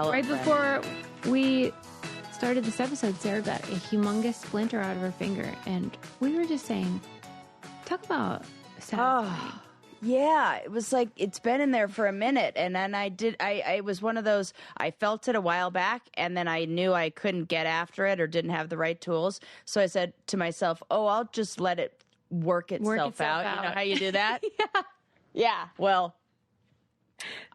Hello, Right friend. before we started this episode, Sarah got a humongous splinter out of her finger, and we were just saying, talk about satisfying. Oh, yeah. It was like, it's been in there for a minute. And then I was one of those, I felt it a while back, and then I knew I couldn't get after it or didn't have the right tools. So I said to myself, I'll just let it work itself out. You know how you do that? Yeah. Yeah. Well,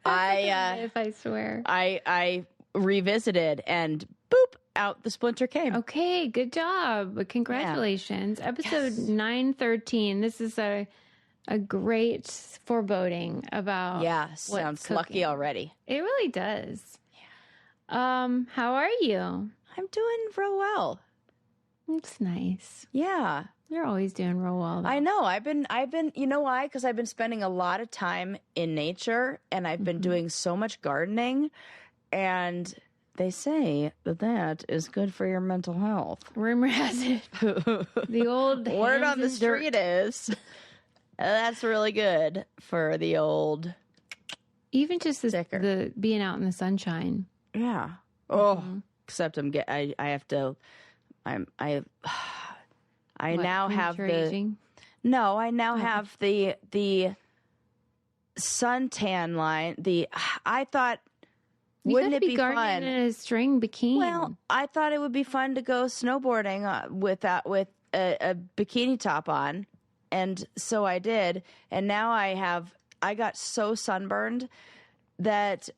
If I swear. I revisited, and boop, out the splinter came. Okay, good job. Congratulations. Yeah. Episode Yes. 913. This is a great foreboding about Yeah, sounds what's lucky cooking. already. It really does. Yeah. How are you? I'm doing real well. It's nice. Yeah. You're always doing real well, though. I know. I've been, you know why? Because I've been spending a lot of time in nature, and I've been doing so much gardening, and they say that is good for your mental health. Rumor has it. The old Word hands on the in dirt. street is that's really good for the old. Even just Sticker. the being out in the sunshine. Yeah. Oh, except I have to. I What, now have premature the. aging? No, I now have the suntan line. I thought, You wouldn't gotta it be gardening fun? in a string bikini? Well, I thought it would be fun to go snowboarding with a bikini top on, and so I did. And now I got so sunburned that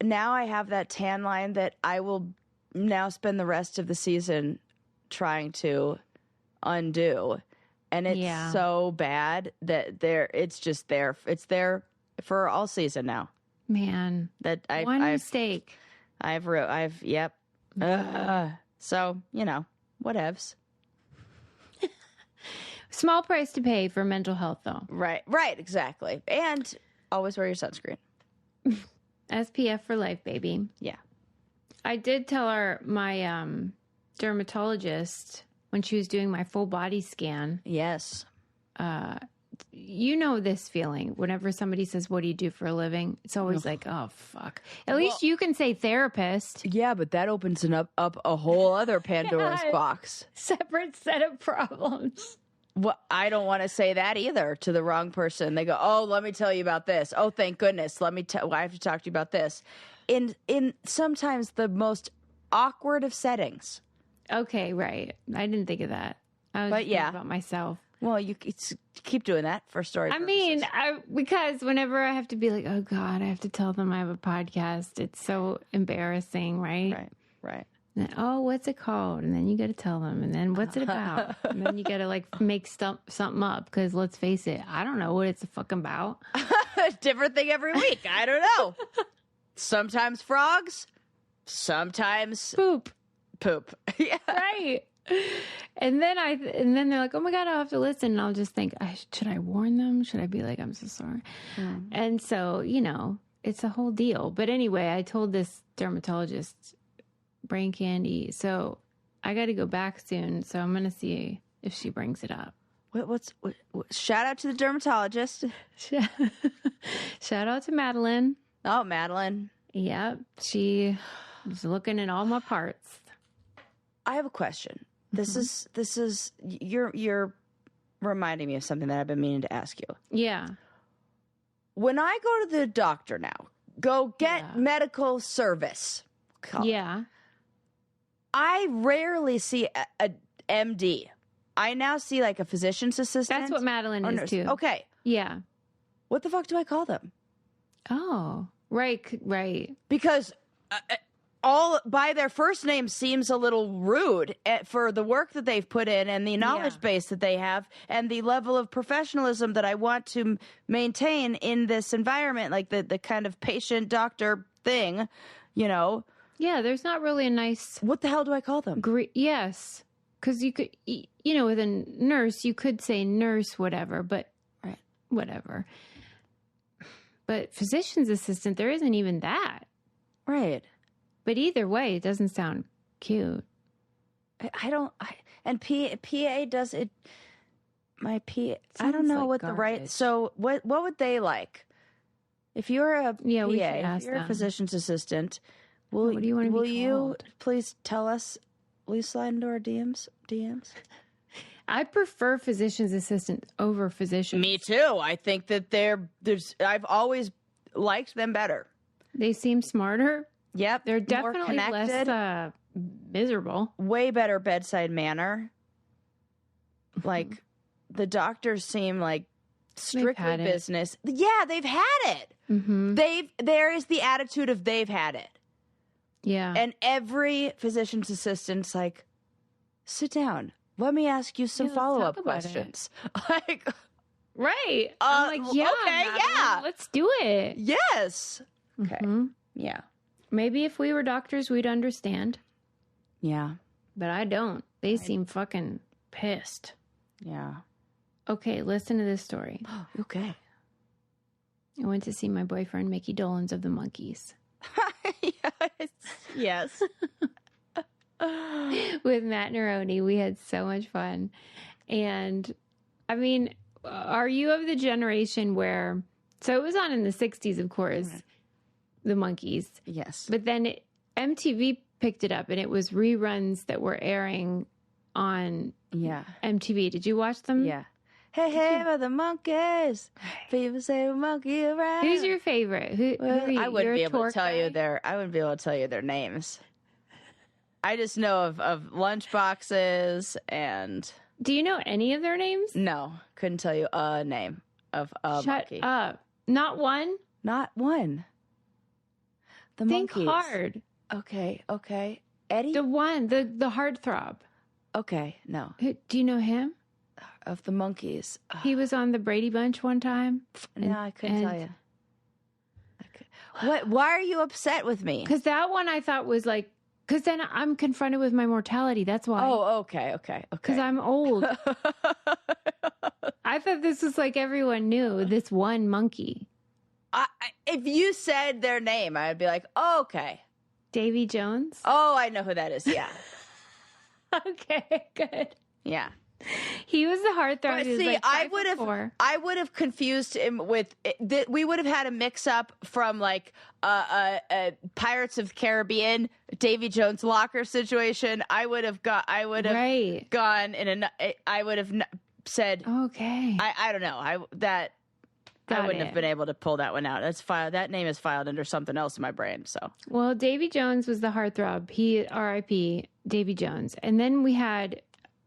now I have that tan line that I will now spend the rest of the season trying to undo. And it's so bad that it's there for all season now. Man, That one mistake. Yep. So, whatevs. Small price to pay for mental health, though. Right, exactly. And always wear your sunscreen. SPF for life, baby. Yeah. I did tell my dermatologist when she was doing my full body scan. Yes. You know this feeling. Whenever somebody says, "What do you do for a living?" It's always like, "Oh, fuck." At least you can say therapist. Yeah, but that opens up a whole other Pandora's Yeah. box. Separate set of problems. Well, I don't want to say that either to the wrong person. They go, "Oh, let me tell you about this. Oh, thank goodness. I have to talk to you about this." In sometimes the most awkward of settings. Okay, right. I didn't think of that. I was thinking about myself. Well, you keep doing that for story I purposes. mean, because whenever I have to be like, oh God, I have to tell them I have a podcast. It's so embarrassing, right? Right. And then, oh, what's it called? And then you got to tell them. And then what's it about? And then you got to make something up because let's face it, I don't know what it's fucking about. Different thing every week. I don't know. Sometimes frogs, sometimes Poop. poop. Yeah. Right. And then they're like, oh my God, I'll have to listen. And I'll just think, should I warn them? Should I be like, I'm so sorry? And so, it's a whole deal. But anyway, I told this dermatologist, brain candy. So I got to go back soon. So I'm going to see if she brings it up. What, shout out to the dermatologist. Shout out to Madeline. Oh, Madeline. Yep. She was looking at all my parts. I have a question. This is you're reminding me of something that I've been meaning to ask you. Yeah. When I go to the doctor now, go get medical service. Yeah. I rarely see a MD. I now see like a physician's assistant. That's what Madeline is nurse. too. Okay. Yeah. What the fuck do I call them? Oh, right. Because all by their first name seems a little rude for the work that they've put in and the knowledge base that they have and the level of professionalism that I want to maintain in this environment, like the kind of patient doctor thing, Yeah, there's not really a nice... What the hell do I call them? Yes. Because you could, with a nurse, you could say nurse whatever, but whatever. But physician's assistant, there isn't even that. Right. But either way, it doesn't sound cute. And PA does it. My PA, I don't Sounds know like what the right. garbage. So what would they like? If you're a PA, we should if ask you're a them. physician's assistant, Will, What do you want to will be you called? please tell us? Will you slide into our DMs? I prefer physician's assistant over physician. Me too. I think that I've always liked them better. They seem smarter. Yep. They're more definitely connected, less miserable. way better bedside manner. Like the doctors seem like strictly had it. business. Yeah, they've had it. Mm-hmm. There is the attitude of they've had it. Yeah. And every physician's assistant's like, sit down. Let me ask you some Yeah, let's follow-up talk about questions. Like, right. I'm like, yeah, okay, madam, yeah. let's do it. yes. Okay. Mhm. Yeah. Maybe if we were doctors, we'd understand. Yeah. But I don't. They seem fucking pissed. Yeah. Okay, listen to this story. Okay. I went to see my boyfriend, Mickey Dolenz of the Monkees. yes. With Matt Neroni. We had so much fun. And I mean, are you of the generation where, so it was on in the 60s, of course, the Monkees. Yes. But then MTV picked it up and it was reruns that were airing on Yeah. MTV. Did you watch them? Yeah. Hey, we're the monkeys. People say we're monkey around. Who's your favorite? Who are you? I wouldn't You're be a able to Torque tell you guy? their. I wouldn't be able to tell you their names. I just know of lunch boxes and Do you know any of their names? no, couldn't tell you a name of a Shut monkey. up. Not one? Not one. The Think monkeys. hard. Okay. Eddie. The one, the heartthrob. Okay, no. Do you know him? Of the monkeys. He was on the Brady Bunch one time. No, I couldn't tell you. What? Why are you upset with me? Because that one I thought was like, because then I'm confronted with my mortality. That's why. Oh, okay. Because I'm old. I thought this was like everyone knew this one monkey. If you said their name, I'd be like, oh, okay. Davy Jones? Oh, I know who that is. Yeah. Okay, good. Yeah. He was the heartthrob. But He was see, like I 5'4". would have confused him with. We would have had a mix-up from like Pirates of the Caribbean, Davy Jones locker situation. I would have gone in a. I would have said. Okay. I don't know. I wouldn't have been able to pull that one out. That's filed. That name is filed under something else in my brain. So. Well, Davy Jones was the heartthrob. He R.I.P. Davy Jones, and then we had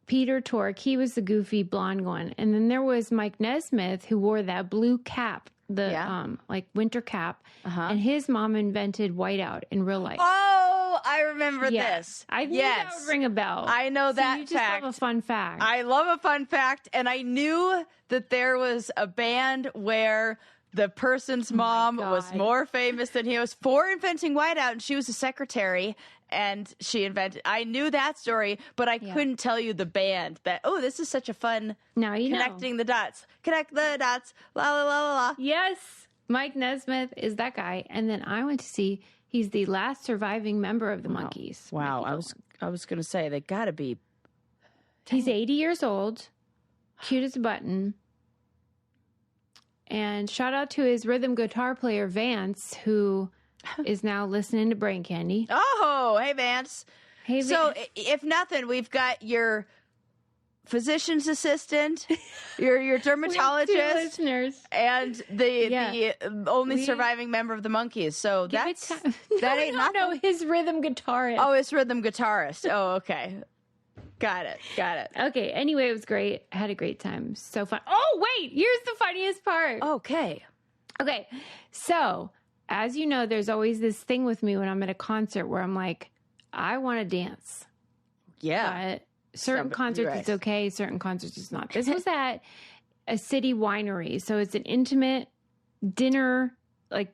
Peter Tork. He was the goofy blonde one, and then there was Mike Nesmith who wore that blue cap, like winter cap, and his mom invented whiteout in real life. Oh, I remember this. I knew that would ring a bell. I know that you just fact. love a fun fact. I love a fun fact, and I knew that there was a band where the person's mom was more famous than he was for inventing whiteout, and she was a secretary, and she invented. I knew that story, but I couldn't tell you the band. That this is such a fun. Now you connecting the dots. Connect the dots. La la la la la. Yes, Mike Nesmith is that guy, and then I went to see. He's the last surviving member of the Monkees. Wow, I was going to say they got to be. He's 80 years old, cute as a button. And shout out to his rhythm guitar player, Vance, who is now listening to Brain Candy. Oh, hey, Vance. Hey, so if nothing, we've got your physician's assistant, your dermatologist, listeners, and the only surviving member of the Monkees. So that ain't nothing. No, his rhythm guitarist. Oh, his rhythm guitarist. Oh, okay. Got it. Okay, anyway, it was great. I had a great time. So fun. Oh, wait, here's the funniest part. Okay, so as you know, there's always this thing with me when I'm at a concert where I'm like, I want to dance. Yeah. But certain concerts it's okay, certain concerts it's not. This was at a city winery, so it's an intimate dinner like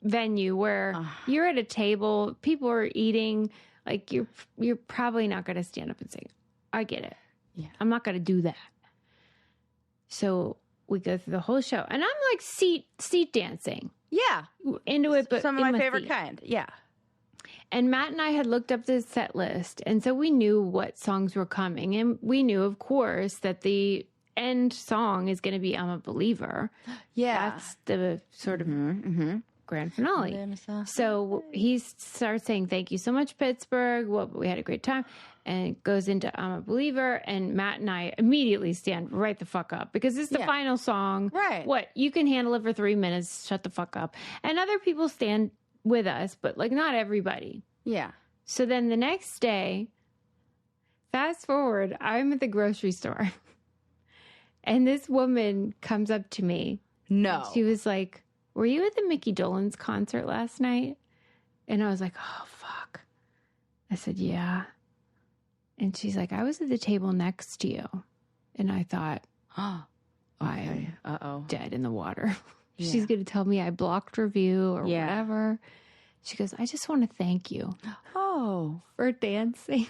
venue where you're at a table, people are eating. Like you're probably not going to stand up and sing. I get it. Yeah, I'm not going to do that. So we go through the whole show, and I'm like seat dancing. Yeah, into it, but some of my favorite kind. Yeah. And Matt and I had looked up the set list, and so we knew what songs were coming, and we knew, of course, that the end song is going to be "I'm a Believer." Yeah, that's the sort of grand finale. So he starts saying, thank you so much, Pittsburgh. Well, we had a great time. And it goes into I'm a Believer. And Matt and I immediately stand right the fuck up because it's the final song. Right. What? You can handle it for 3 minutes. Shut the fuck up. And other people stand with us, but like not everybody. Yeah. So then the next day, fast forward, I'm at the grocery store. And this woman comes up to me. No. She was like, were you at the Mickey Dolenz concert last night? And I was like, oh, fuck. I said, yeah. And she's like, I was at the table next to you. And I thought, oh, I am dead in the water. Yeah. She's going to tell me I blocked review or whatever. She goes, I just want to thank you. Oh. For dancing.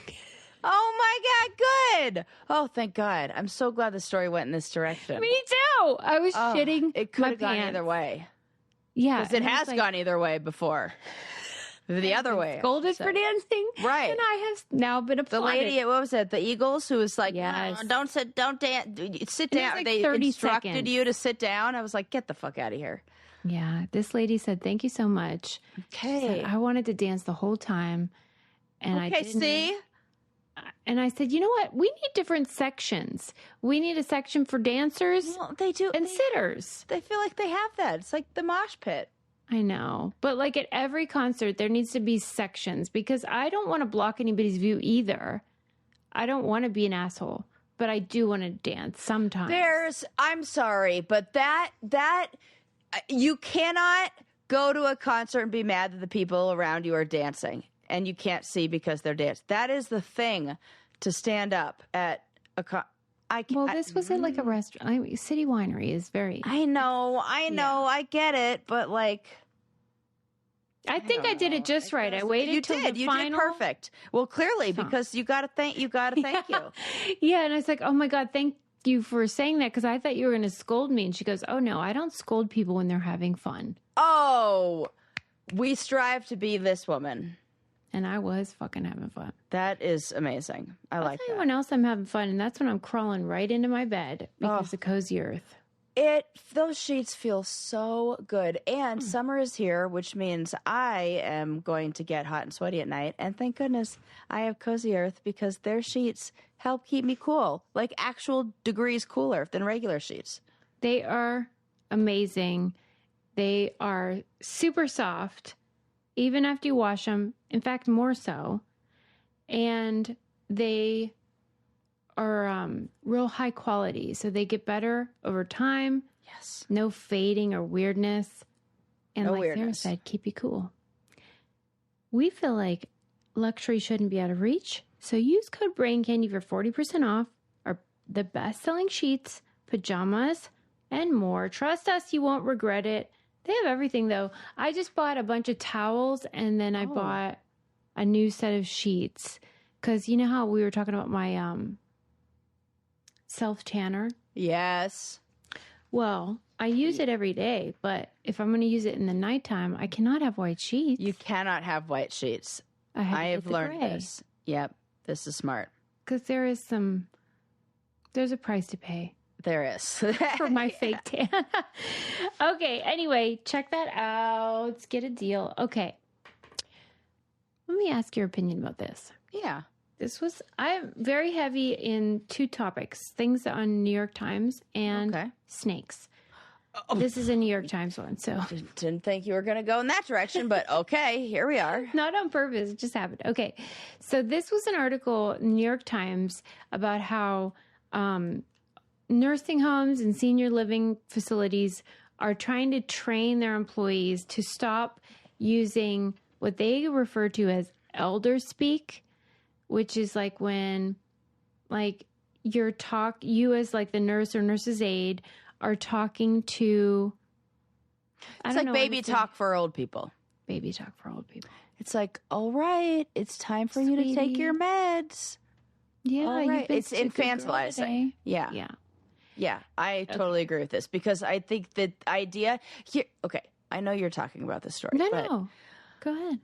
Oh my God, good. Oh, thank God. I'm so glad the story went in this direction. Me too. I was shitting. It could have gone either way. Yeah. Because it has gone either way before. The other way. Scolded for dancing. Right. And I have now been applauded. The lady, what was it? The Eagles, who was like, yes. don't dance, sit down. Like they 30 instructed seconds. you to sit down. I was like, get the fuck out of here. Yeah. This lady said, thank you so much. Okay. She said, I wanted to dance the whole time. And I didn't. See? And I said, you know what? We need different sections. We need a section for dancers Well, they do. and sitters. They feel like they have that. It's like the mosh pit. I know. But like at every concert, there needs to be sections because I don't want to block anybody's view either. I don't want to be an asshole, but I do want to dance sometimes. I'm sorry, but that you cannot go to a concert and be mad that the people around you are dancing and you can't see because they're dancing. That is the thing to stand up at a this was at like a restaurant. City Winery is very... I know, I get it, but like... I think I did it just right. I waited till the final. You did perfect. Well, clearly, because you got to thank you. Yeah, and I was like, oh my God, thank you for saying that because I thought you were going to scold me. And she goes, oh no, I don't scold people when they're having fun. Oh, we strive to be this woman. And I was fucking having fun. That is amazing. I like that. When else I'm having fun, and that's when I'm crawling right into my bed because of Cozy Earth. Those sheets feel so good. And summer is here, which means I am going to get hot and sweaty at night. And thank goodness I have Cozy Earth because their sheets help keep me cool, like actual degrees cooler than regular sheets. They are amazing. They are super soft, even after you wash them. In fact, more so. And they are real high quality. So they get better over time. Yes. No fading or weirdness. And no like weirdness. Sarah said, keep you cool. We feel like luxury shouldn't be out of reach. So use code Brain Candy for 40% off the best-selling sheets, pajamas, and more. Trust us, you won't regret it. They have everything, though. I just bought a bunch of towels, and then I bought a new set of sheets. Because you know how we were talking about my self-tanner? Yes. Well, I use it every day, but if I'm going to use it in the nighttime, I cannot have white sheets. You cannot have white sheets. I have learned this. Yep. This is smart. Because there's a price to pay. There is. For my fake tan. Okay, anyway, check that out. Get a deal. Okay. Let me ask your opinion about this. Yeah. I'm very heavy in two topics, things on New York Times and snakes. Oh. This is a New York Times one, so. Didn't think you were going to go in that direction, but okay, here we are. Not on purpose, it just happened. Okay, so this was an article in the New York Times about how nursing homes and senior living facilities are trying to train their employees to stop using what they refer to as Elderspeak, which is like when like you as like the nurse or nurse's aide are talking to it's like baby talk for old people. Baby talk for old people. It's like, all right, it's time for you to take your meds. Yeah, all right. It's infantilizing. Yeah. Yeah. Yeah, I totally agree with this because I think the idea here. Okay, I know you're talking about this story. No. Go ahead.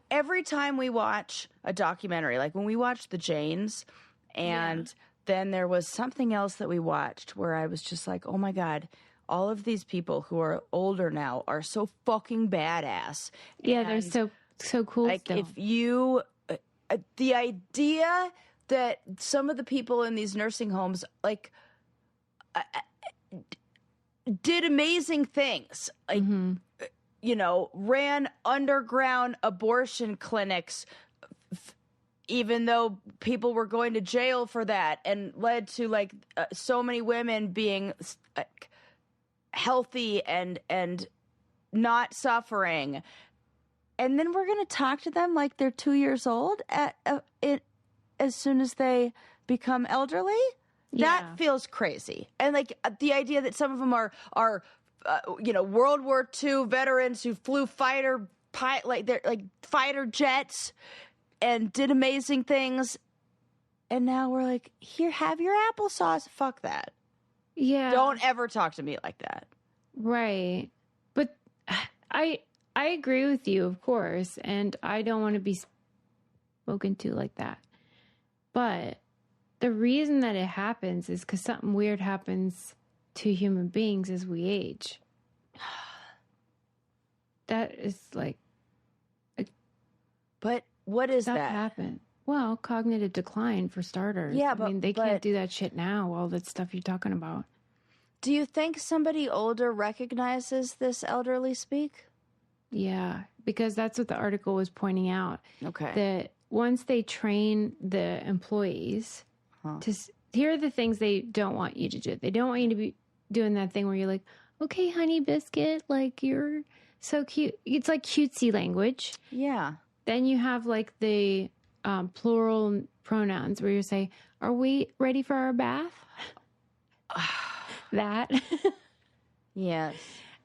Every time we watch a documentary, like when we watched The Janes, and then there was something else that we watched where I was just like, oh my God, all of these people who are older now are so fucking badass. Yeah, they're And, so cool like, still. if you, the idea that some of the people in these nursing homes, like, did amazing things, like, you know, ran underground abortion clinics, even though people were going to jail for that, and led to, like, so many women being healthy and not suffering. And then we're going to talk to them like they're 2 years old as soon as they become elderly. That feels crazy. And, like, the idea that some of them are you know, World War II veterans who flew fighter jets and did amazing things. And now we're like, here, have your applesauce. Fuck that. Yeah. Don't ever talk to me like that. Right. But I agree with you, of course, and I don't want to be spoken to like that. But the reason that it happens is because something weird happens to human beings as we age. That is like... But what is stuff that? happen. Well, cognitive decline for starters. Yeah, I mean, they can't do that shit now, all that stuff you're talking about. Do you think somebody older recognizes this elderly speak? Yeah, because that's what the article was pointing out. Okay. That once they train the employees here are the things they don't want you to do. They don't want you to be doing that thing where you're like, okay, honey biscuit, like, you're so cute. It's like cutesy language. Yeah. Then you have, like, the plural pronouns where you say, are we ready for our bath? That. Yes.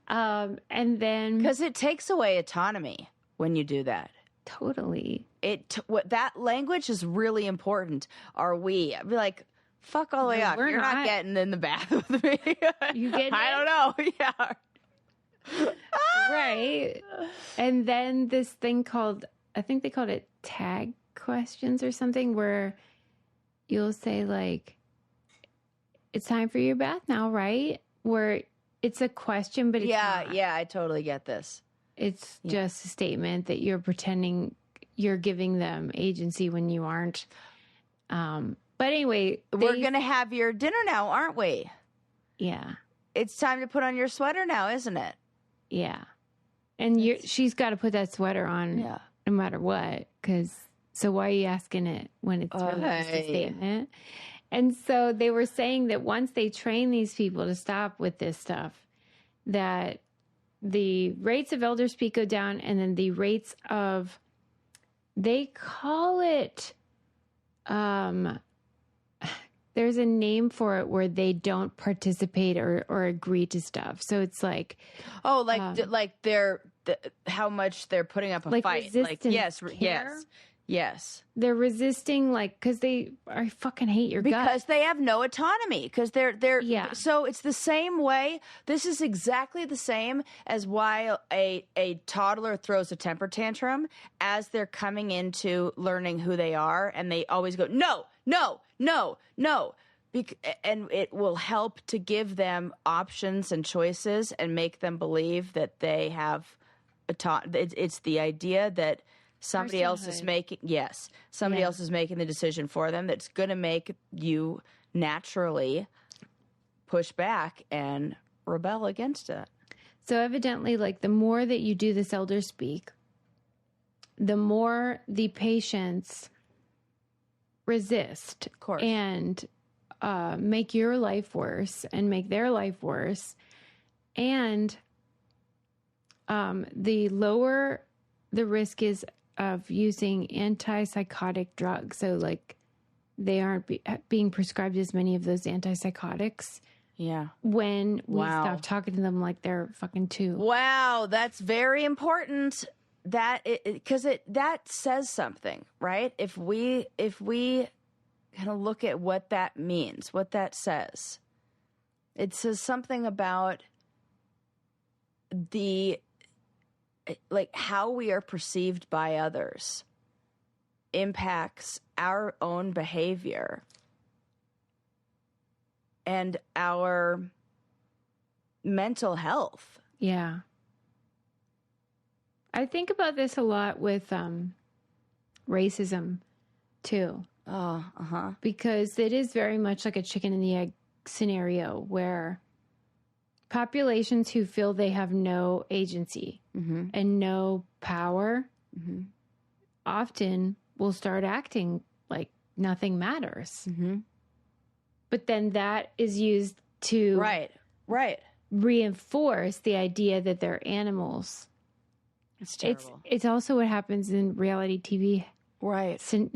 And then... because it takes away autonomy when you do that. Totally. That language is really important. Are we? I'd be like, fuck all the way off. You're not getting in the bath with me. You get I don't know. Yeah. Right. And then this thing called, I think they called it tag questions or something, where you'll say, like, it's time for your bath now, right? Where it's a question, but it's not. Yeah, I totally get this. It's just a statement that you're pretending you're giving them agency when you aren't. But anyway, we're going to have your dinner now, aren't we? Yeah. It's time to put on your sweater now, isn't it? Yeah. And she's got to put that sweater on no matter what. So why are you asking it when it's really just a statement? And so they were saying that once they train these people to stop with this stuff, that the rates of elderspeak go down, and then the rates of, they call it, there's a name for it where they don't participate or agree to stuff. So it's like, they're how much they're putting up a like fight. Like, yes. They're resisting, like, because I fucking hate your gut. Because they have no autonomy. Because so it's the same way. This is exactly the same as why a toddler throws a temper tantrum as they're coming into learning who they are, and they always go, no. And it will help to give them options and choices and make them believe that they have it's the idea that somebody else is making else is making the decision for them that's going to make you naturally push back and rebel against it. So evidently, like, the more that you do this elder speak, the more the patients resist, of course, and make your life worse and make their life worse. And the lower the risk is of using antipsychotic drugs. So, like, they aren't being prescribed as many of those antipsychotics. Yeah. When we stop talking to them like they're fucking 2. Wow, that's very important. That says something, right? If we kind of look at what that means, what that says, it says something about how we are perceived by others impacts our own behavior and our mental health. Yeah. I think about this a lot with racism too. Oh, uh-huh. Because it is very much like a chicken and the egg scenario where populations who feel they have no agency and no power often will start acting like nothing matters. But then that is used to reinforce the idea that they're animals. It's terrible. It's also what happens in reality TV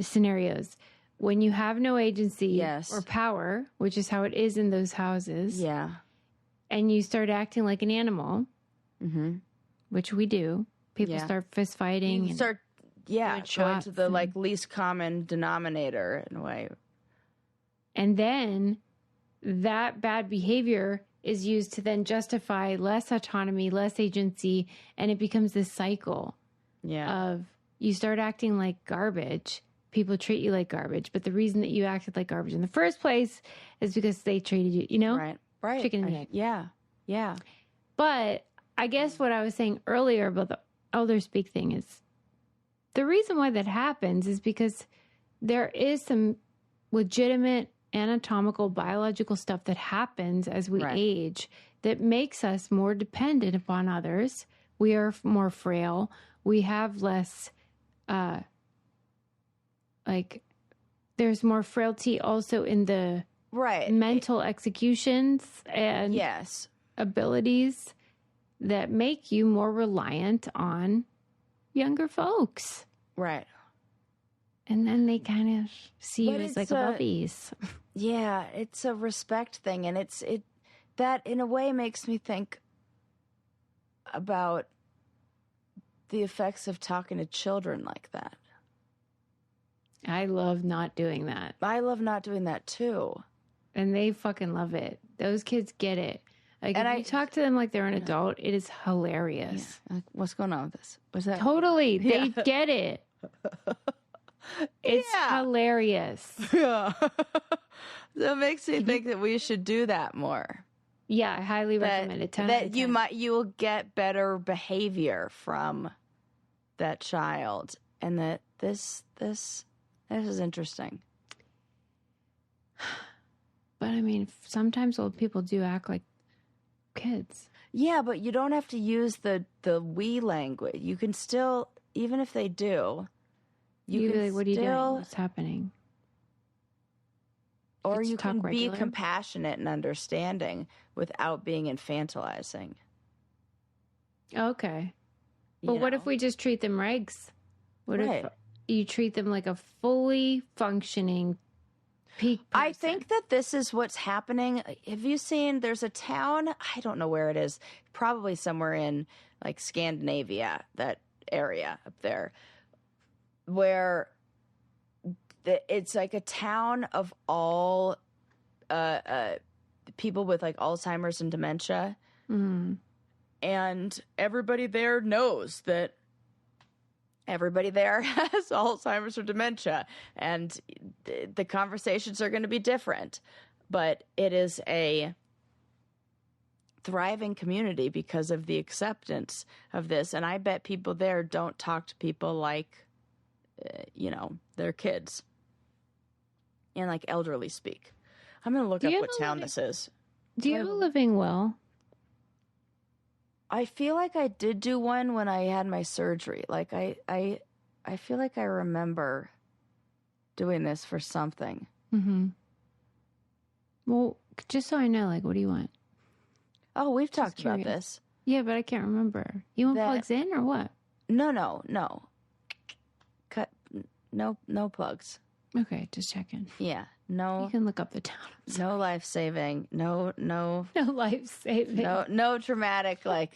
scenarios. When you have no agency or power, which is how it is in those houses, and you start acting like an animal, which we do, people start fist fighting. You start, going to the like least common denominator in a way. And then that bad behavior is used to then justify less autonomy, less agency, and it becomes this cycle of you start acting like garbage. People treat you like garbage, but the reason that you acted like garbage in the first place is because they treated you, right. Chicken and egg. Yeah. But I guess what I was saying earlier about the Elderspeak thing is the reason why that happens is because there is some legitimate anatomical, biological stuff that happens as we age that makes us more dependent upon others. We are more frail. We have less, there's more frailty also in the mental executions and abilities that make you more reliant on younger folks. Right. And then they kind of see you as like a puppies. Yeah, it's a respect thing, and that in a way makes me think about the effects of talking to children like that. I love not doing that. I love not doing that too. And they fucking love it. Those kids get it. Like, and if you talk to them like they're an adult, it is hilarious. Yeah. Like, what's going on with this? What's that? Totally. They get it. It's hilarious. Yeah. So it makes me think that we should do that more. Yeah, I highly recommend it. That you will get better behavior from that child, and that this is interesting. But I mean, sometimes old people do act like kids. Yeah, but you don't have to use the we language. You can still, even if they do, you can like, what are you doing? What's happening? Or you can be compassionate and understanding without being infantilizing. Okay. But what if we just treat them regs? What if you treat them like a fully functioning peak person? I think that this is what's happening. Have you seen, there's a town, I don't know where it is, probably somewhere in like Scandinavia, that area up there, where it's like a town of all people with like Alzheimer's and dementia. And everybody there knows that everybody there has Alzheimer's or dementia, and the conversations are going to be different, but it is a thriving community because of the acceptance of this. And I bet people there don't talk to people like, their kids and like elderly speak. I'm going to look up what town this is. Do you have a living will? I feel like I did do one when I had my surgery. Like I feel like I remember doing this for something. Well, just so I know, like, what do you want? Oh, we've talked about this. Yeah, but I can't remember. You want plugs in or what? No. Cut. No plugs. Okay, just checking. Yeah, no. You can look up the town. No life saving. No. No life saving. No traumatic like.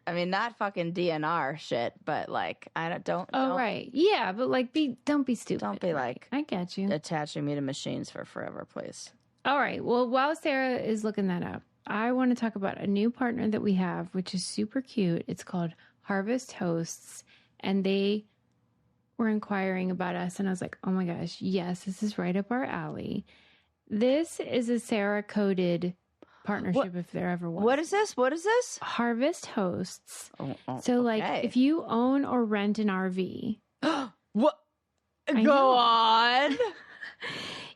I mean, not fucking DNR shit, but like don't. Right, yeah, but like don't be stupid. Don't be like. I get you. Attaching me to machines for forever, please. All right. Well, while Sarah is looking that up, I want to talk about a new partner that we have, which is super cute. It's called Harvest Hosts, and they were inquiring about us, and I was like, oh my gosh, yes, this is right up our alley. This is a Sarah-coded partnership if there ever was. What is this? What is this? Harvest Hosts. So like if you own or rent an RV. What? Go on.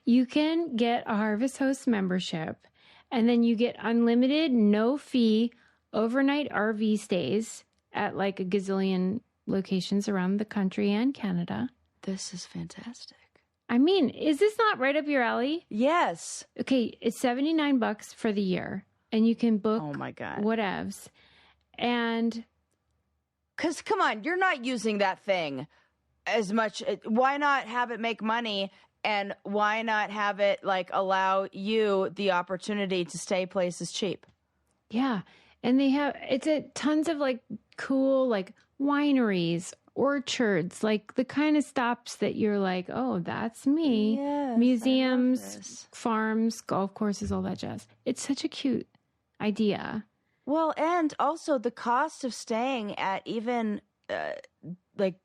You can get a Harvest Host membership, and then you get unlimited, no fee overnight RV stays at like a gazillion locations around the country and Canada. This is fantastic. I mean, is this not right up your alley? Yes. Okay, it's $79 for the year, and you can book. Oh my God. Whatevs. And because come on, you're not using that thing as much. Why not have it make money? And why not have it like allow you the opportunity to stay places cheap? Yeah. And they have, it's at tons of like cool, like wineries, orchards, like the kind of stops that you're like, oh, that's me. Yes, museums, farms, golf courses, all that jazz. It's such a cute idea. Well, and also the cost of staying at even like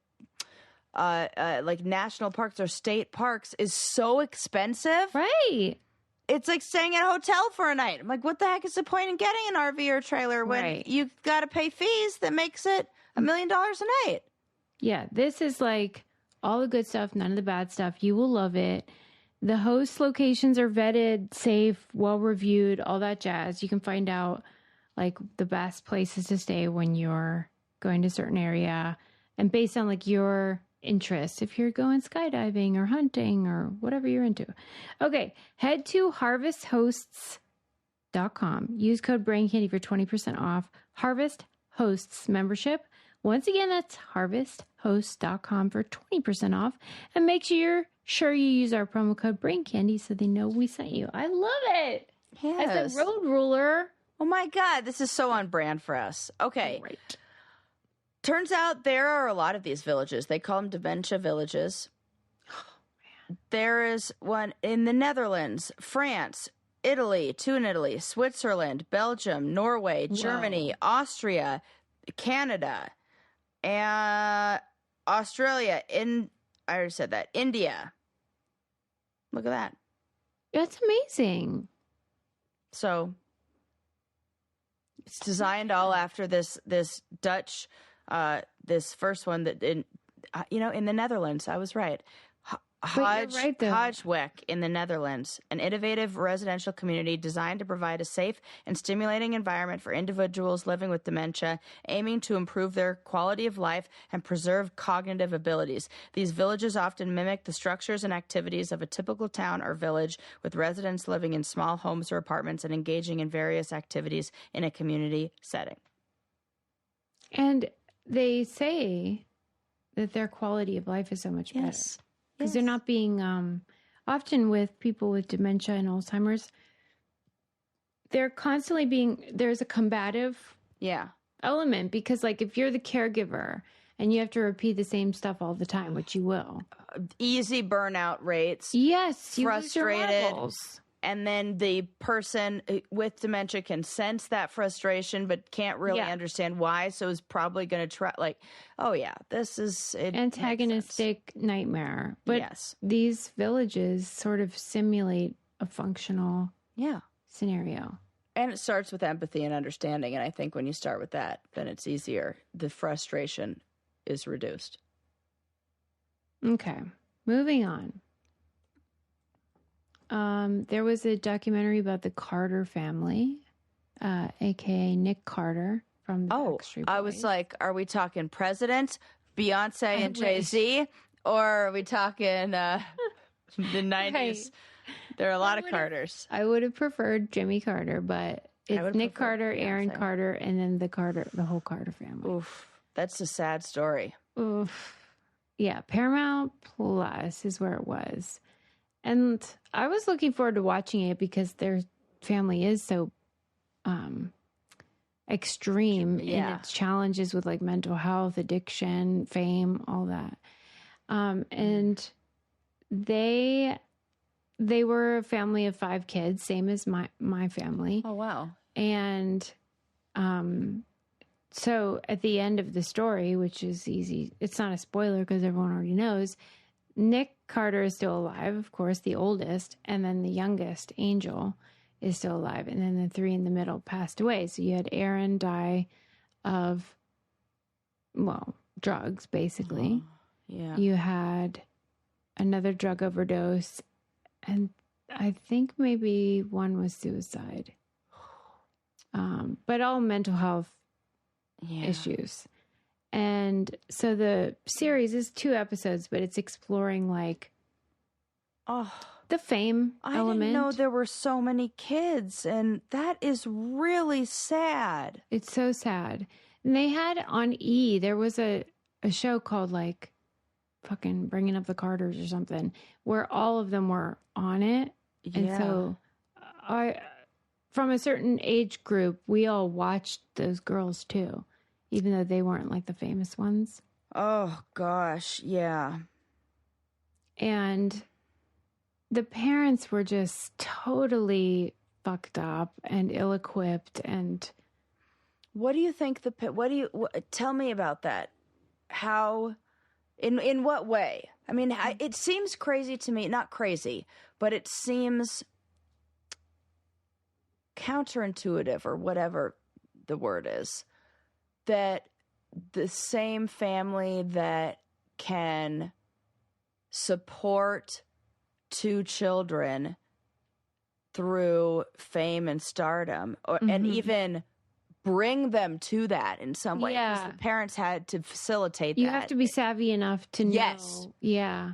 national parks or state parks is so expensive. Right. It's like staying at a hotel for a night. I'm like, what the heck is the point in getting an RV or trailer when you've got to pay fees that makes it $1 million a night? Yeah, this is like all the good stuff, none of the bad stuff. You will love it. The host locations are vetted, safe, well-reviewed, all that jazz. You can find out like the best places to stay when you're going to a certain area and based on like your interests, if you're going skydiving or hunting or whatever you're into. Okay, head to harvesthosts.com. Use code BRAINCANDY for 20% off Harvest Hosts membership. Once again, that's harvesthosts.com for 20% off. And make sure you use our promo code BRAINCANDY so they know we sent you. I love it. Yes. As a road ruler. Oh my God, this is so on brand for us. Okay. Right. Turns out there are a lot of these villages. They call them dementia villages. Oh, man. There is one in the Netherlands, France, Italy, two in Italy, Switzerland, Belgium, Norway, Germany, Austria, Canada, and Australia. I already said that. India. Look at that. That's amazing. So it's designed all after this Dutch. This first one that in the Netherlands. I was right. Hodgeweg in the Netherlands, an innovative residential community designed to provide a safe and stimulating environment for individuals living with dementia, aiming to improve their quality of life and preserve cognitive abilities. These villages often mimic the structures and activities of a typical town or village, with residents living in small homes or apartments and engaging in various activities in a community setting. And they say that their quality of life is so much better. Because they're not being, often with people with dementia and Alzheimer's, they're constantly there's a combative element. Because like if you're the caregiver and you have to repeat the same stuff all the time, which you will. Easy burnout rates. Yes. Frustrated. And then the person with dementia can sense that frustration, but can't really understand why. So is probably going to try this is antagonistic nightmare. But these villages sort of simulate a functional scenario. And it starts with empathy and understanding. And I think when you start with that, then it's easier. The frustration is reduced. Okay. Moving on. There was a documentary about the Carter family, aka Nick Carter from the Backstreet Boys. I was like, are we talking president, Beyonce and Jay-Z, or are we talking the 90s? Right. There are a lot of Carters. I would have preferred Jimmy Carter, but it's Nick Carter, Beyonce. Aaron Carter, and then the whole Carter family. Oof, that's a sad story. Oof. Yeah, Paramount Plus is where it was. And I was looking forward to watching it because their family is so extreme in its challenges with like mental health, addiction, fame, all that. And they were a family of 5 kids, same as my family. Oh, wow. And so at the end of the story, which is easy, it's not a spoiler because everyone already knows, Nick Carter is still alive, of course, the oldest, and then the youngest, Angel, is still alive. And then the 3 in the middle passed away. So you had Aaron die of, well, drugs, basically. Yeah. You had another drug overdose. And I think maybe one was suicide. But all mental health issues. And so the series is 2 episodes, but it's exploring like the fame element. I didn't know there were so many kids, and that is really sad. It's so sad. And they had on E, there was a show called like fucking Bringing Up the Carters or something, where all of them were on it. Yeah. And so from a certain age group, we all watched those girls too, even though they weren't like the famous ones. Oh gosh, yeah. And the parents were just totally fucked up and ill-equipped. And what do you think tell me about that? How, in what way? I mean, it seems crazy to me, not crazy, but it seems counterintuitive or whatever the word is, that the same family that can support 2 children through fame and stardom, and even bring them to that in some way. Yeah. Because the parents had to facilitate that. You have to be savvy enough to know. Yes. Yeah.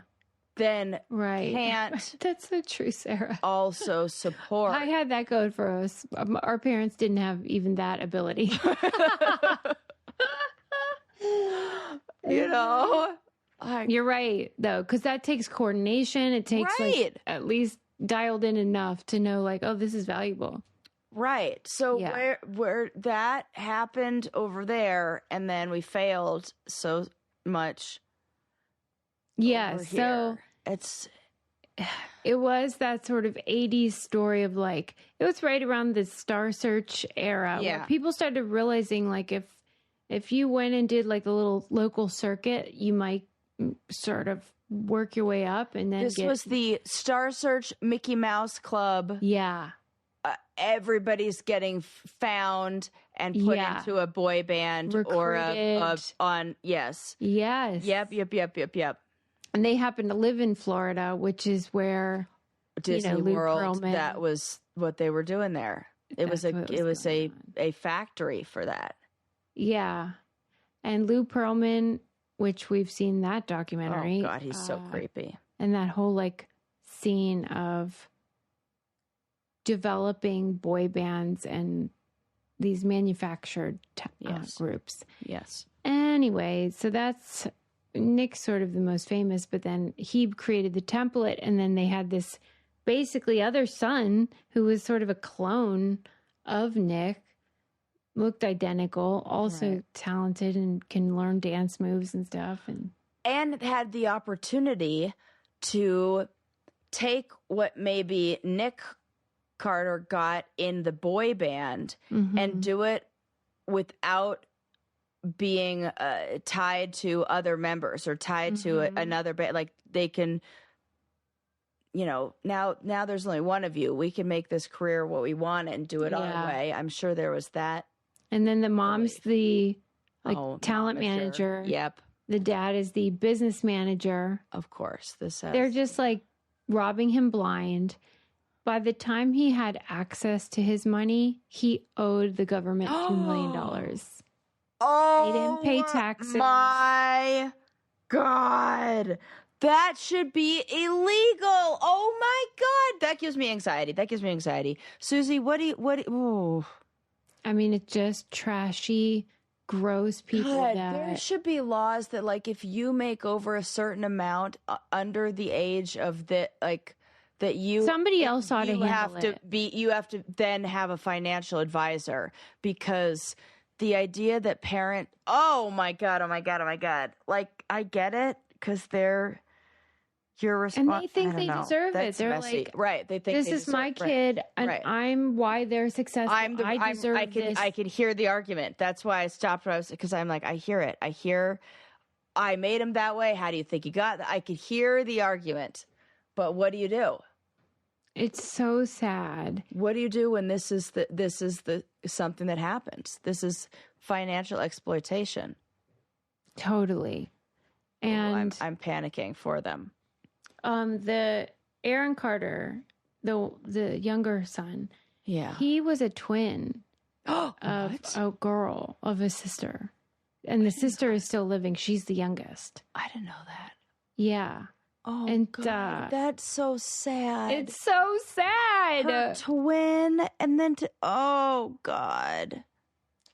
Then right. Can't That's so true, Sarah. Also support. I had that going for us. Our parents didn't have even that ability. You know? You're right, though, because that takes coordination. It takes like, at least dialed in enough to know, like, oh, this is valuable. Right. So where that happened over there, and then we failed so much. Yeah. So it was that sort of 80s story of like, it was right around the Star Search era where people started realizing like if you went and did like the little local circuit, you might sort of work your way up. And then this was the Star Search Mickey Mouse Club. Yeah. Everybody's getting found and put into a boy band. Recruited. Or yes. Yep. And they happen to live in Florida, which is where Disney World. That was what they were doing there. It was a factory for that. Yeah. And Lou Pearlman, which we've seen that documentary. Oh God, he's so creepy. And that whole like scene of developing boy bands and these manufactured groups. Yes. Anyway, so that's Nick's sort of the most famous, but then he created the template, and then they had this basically other son who was sort of a clone of Nick, looked identical, also talented and can learn dance moves and stuff. And had the opportunity to take what maybe Nick Carter got in the boy band and do it without being tied to other members or tied to another band. Like they can, now there's only one of you. We can make this career what we want and do it our way. I'm sure there was that. And then the mom's the talent manager. Yep. The dad is the business manager. Of course. They're just like robbing him blind. By the time he had access to his money, he owed the government $2 million. Oh, they didn't pay taxes. My God. That should be illegal. Oh my God. That gives me anxiety. Susie, I mean, it's just trashy, gross people. There should be laws that like, if you make over a certain amount under the age of somebody else ought to handle it. You have to then have a financial advisor, because the idea that oh my God. Like, I get it, because you're responsible. And they think they deserve it. They're messy. Like, right. They think this is my kid, and I'm why they're successful. I deserve this. I could hear the argument. That's why I stopped. Because I'm like, I hear it. I made him that way. How do you think he got that? I could hear the argument. But what do you do? It's so sad. What do you do when this is the something that happens? This is financial exploitation. Totally. And I'm panicking for them. the Aaron Carter, the younger son, he was a twin of a girl, of a sister. And the sister is still living. She's the youngest. I didn't know that. Yeah. Oh, and God, that's so sad. It's so sad. Her twin, and then oh, God.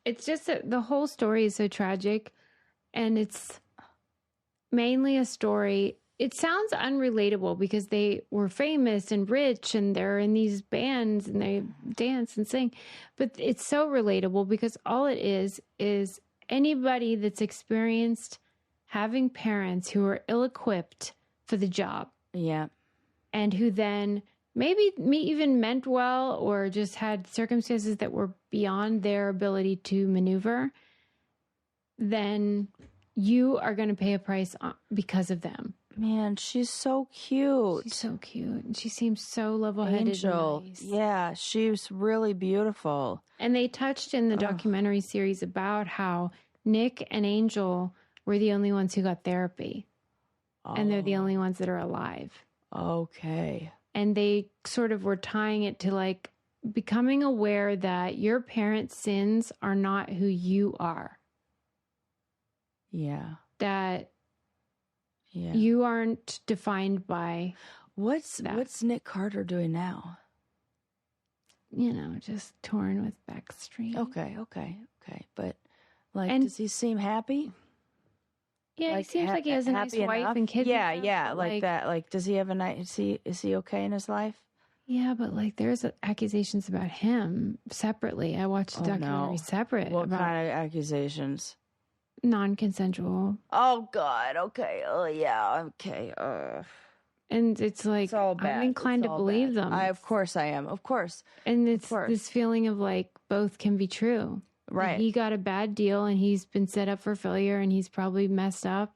It's just the whole story is so tragic, and it's mainly a story. It sounds unrelatable because they were famous and rich and they're in these bands and they dance and sing. But it's so relatable because all it is anybody that's experienced having parents who are ill-equipped for the job. Yeah. And who then maybe even meant well or just had circumstances that were beyond their ability to maneuver, then you are going to pay a price because of them. Man, she's so cute. She's so cute. And she seems so level-headed Angel. and nice. Yeah, she's really beautiful. And they touched in the documentary series about how Nick and Angel were the only ones who got therapy. And they're the only ones that are alive. Okay. And they sort of were tying it to like becoming aware that your parents' sins are not who you are. Yeah. That you aren't defined by what's Nick Carter doing now? You know, just torn with Backstreet. Okay. But does he seem happy? Yeah, he seems like he has a nice wife and kids. Yeah, like that. Like, does he have a nice? Is he okay in his life? Yeah, but like, there's accusations about him separately. I watched the documentary separate. What kind of accusations? Non-consensual. Oh God. Okay. Oh yeah. Okay. And it's like, it's all bad. I'm inclined to believe them. Of course I am. Of course. And it's this feeling of like both can be true. Right. Like he got a bad deal and he's been set up for failure and he's probably messed up,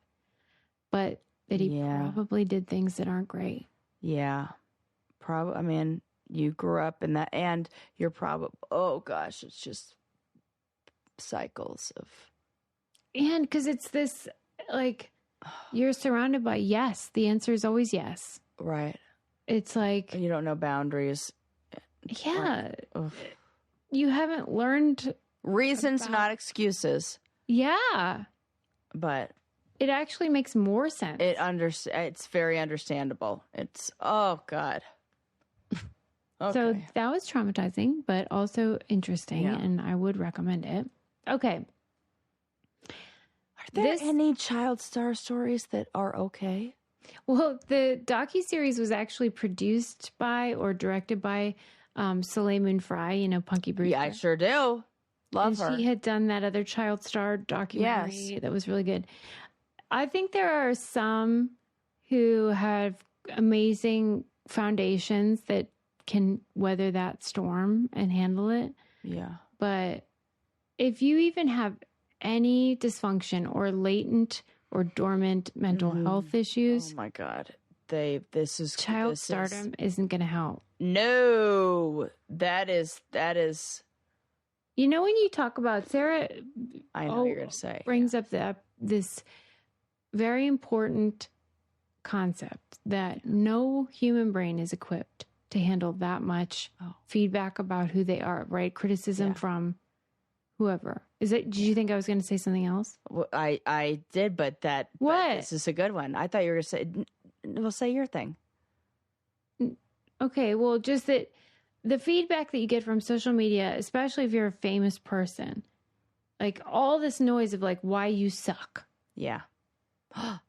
but that he probably did things that aren't great. Yeah. Probably. I mean, you grew up in that and you're probably, oh gosh, it's just cycles of. And because it's this, like, you're surrounded by yes. The answer is always yes. Right. It's like. You don't know boundaries. Yeah. You haven't learned. Reasons, not excuses. Yeah. But. It actually makes more sense. It's very understandable. It's, oh God. Okay. So that was traumatizing, but also interesting, and I would recommend it. Okay. Are there any child star stories that are okay? Well, the docuseries was actually produced by or directed by Soleil Moon Frye, you know, Punky Brewster. Yeah, I sure do. Love her. She had done that other child star documentary that was really good. I think there are some who have amazing foundations that can weather that storm and handle it. Yeah. But if you even have any dysfunction or latent or dormant mental health issues. Oh my God. Child stardom isn't going to help. No, that is. You know, when you talk about Sarah, I know what you're going to say. Brings up this very important concept that no human brain is equipped to handle that much feedback about who they are, right? Criticism from whoever. Did you think I was going to say something else? Well, I did, but this is a good one. I thought you were going to say, well, say your thing. Okay. Well, just that the feedback that you get from social media, especially if you're a famous person, like all this noise of like why you suck. Yeah.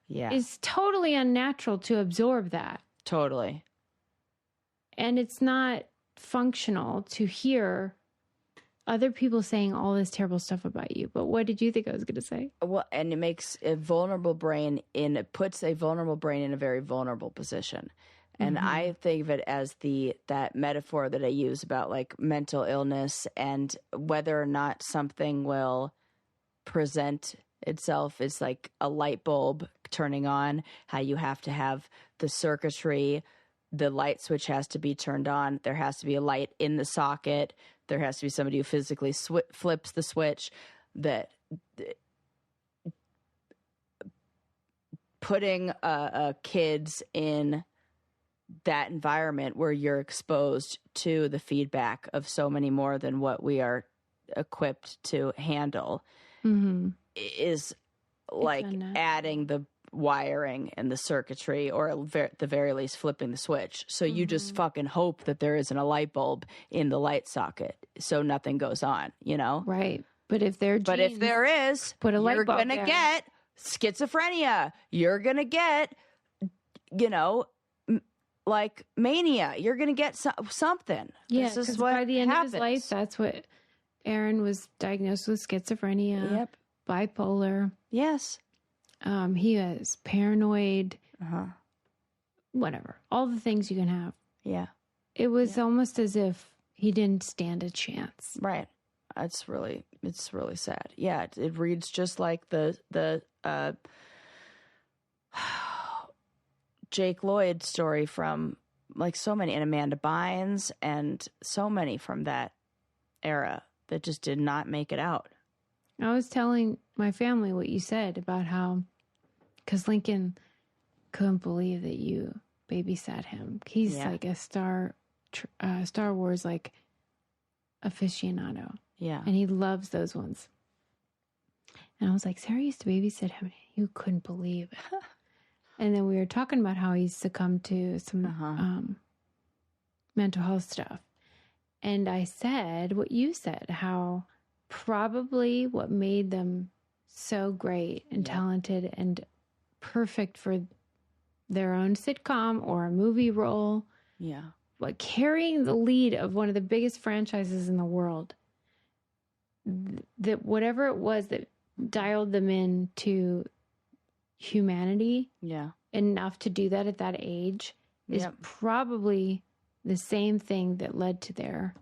Yeah. Is totally unnatural to absorb that. Totally. And it's not functional to hear other people saying all this terrible stuff about you. But what did you think I was going to say? Well, and it makes it puts a vulnerable brain in a very vulnerable position. And I think of it as that metaphor that I use about like mental illness and whether or not something will present itself is like a light bulb turning on, how you have to have the circuitry the light switch has to be turned on. There has to be a light in the socket. There has to be somebody who physically flips the switch. That putting kids in that environment where you're exposed to the feedback of so many more than what we are equipped to handle is like adding the wiring and the circuitry, or at the very least flipping the switch. So you just fucking hope that there isn't a light bulb in the light socket so nothing goes on, you know? Right. But if there is, put a light you're bulb gonna there. get schizophrenia. You're gonna get, you know, like mania. You're gonna get something. Yeah, this is because what by the end happens. of his life, that's what Aaron was diagnosed with: schizophrenia, Yep. bipolar. Yes. He has paranoid. Whatever, all the things you can have. Yeah. It was almost as if he didn't stand a chance. Right. It's really sad. Yeah, it reads just like the Jake Lloyd story from like so many, and Amanda Bynes and so many from that era that just did not make it out. I was telling my family what you said about how, because Lincoln couldn't believe that you babysat him. He's like a Star Wars like aficionado. Yeah. And he loves those ones. And I was like, Sarah used to babysit him. You couldn't believe it. And then we were talking about how he succumbed to some mental health stuff. And I said what you said, how probably what made them so great and talented and perfect for their own sitcom or a movie role. Yeah. But carrying the lead of one of the biggest franchises in the world, that whatever it was that dialed them into humanity enough to do that at that age is probably the same thing that led to their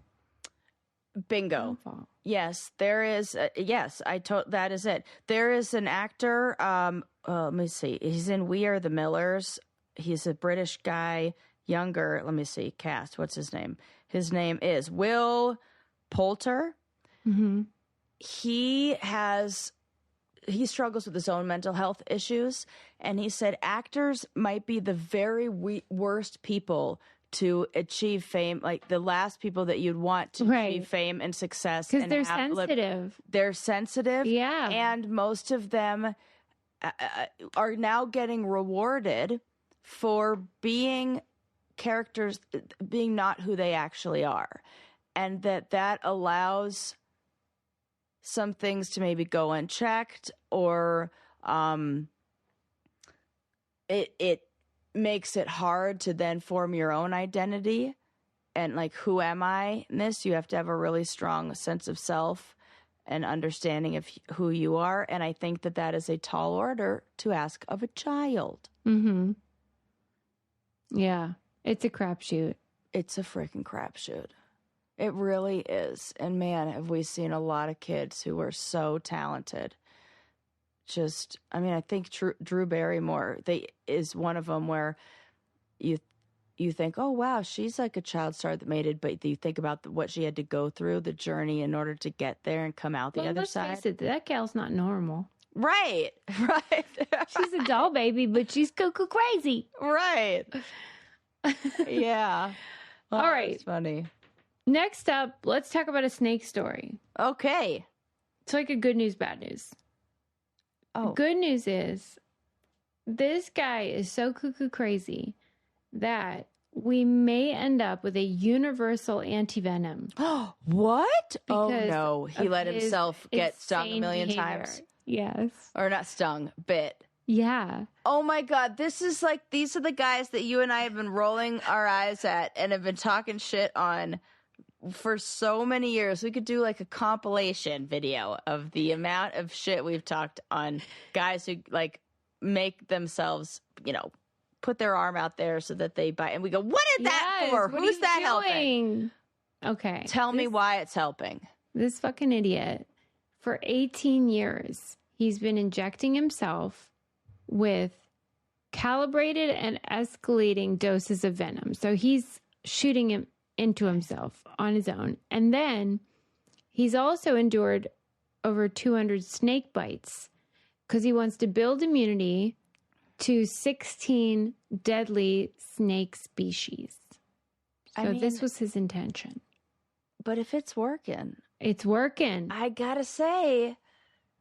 bingo downfall. Yes, there is. That is it. There is an actor. Let me see. He's in We Are the Millers. He's a British guy, younger. Let me see. Cast. What's his name? His name is Will Poulter. Mm-hmm. He struggles with his own mental health issues, and he said actors might be the very worst people to achieve fame, like the last people that you'd want to achieve fame and success. Because they're sensitive. They're sensitive. Yeah. And most of them are now getting rewarded for being characters, being not who they actually are. And that allows some things to maybe go unchecked, or it makes it hard to then form your own identity and like, who am I in this? You have to have a really strong sense of self and understanding of who you are. And I think that is a tall order to ask of a child. Mm-hmm. Yeah. It's a crapshoot. It's a freaking crapshoot. It really is. And man, have we seen a lot of kids who are so talented. I think Drew Barrymore is one of them where you think, oh, wow, she's like a child star that made it. But you think about what she had to go through, the journey in order to get there and come out the other side. Let's face it, that gal's not normal. Right. She's a doll baby, but she's cuckoo crazy. Right. Yeah. All right. That's funny. Next up, let's talk about a snake story. Okay. It's like a good news, bad news. Oh. The good news is this guy is so cuckoo crazy that we may end up with a universal anti-venom. What? Oh, Because no. He let himself get stung a million behavior. times. Yes. Or not stung, bit. Yeah. Oh my God, these are the guys that you and I have been rolling our eyes at and have been talking shit on for so many years. We could do like a compilation video of the amount of shit we've talked on guys who like make themselves, put their arm out there so that they bite. And we go, what is that for? What Who's are that you helping? doing? Okay. Tell me why it's helping. This fucking idiot, for 18 years, he's been injecting himself with calibrated and escalating doses of venom. So he's shooting him into himself on his own. And then he's also endured over 200 snake bites because he wants to build immunity to 16 deadly snake species. So this was his intention. But if it's working. It's working. I gotta say,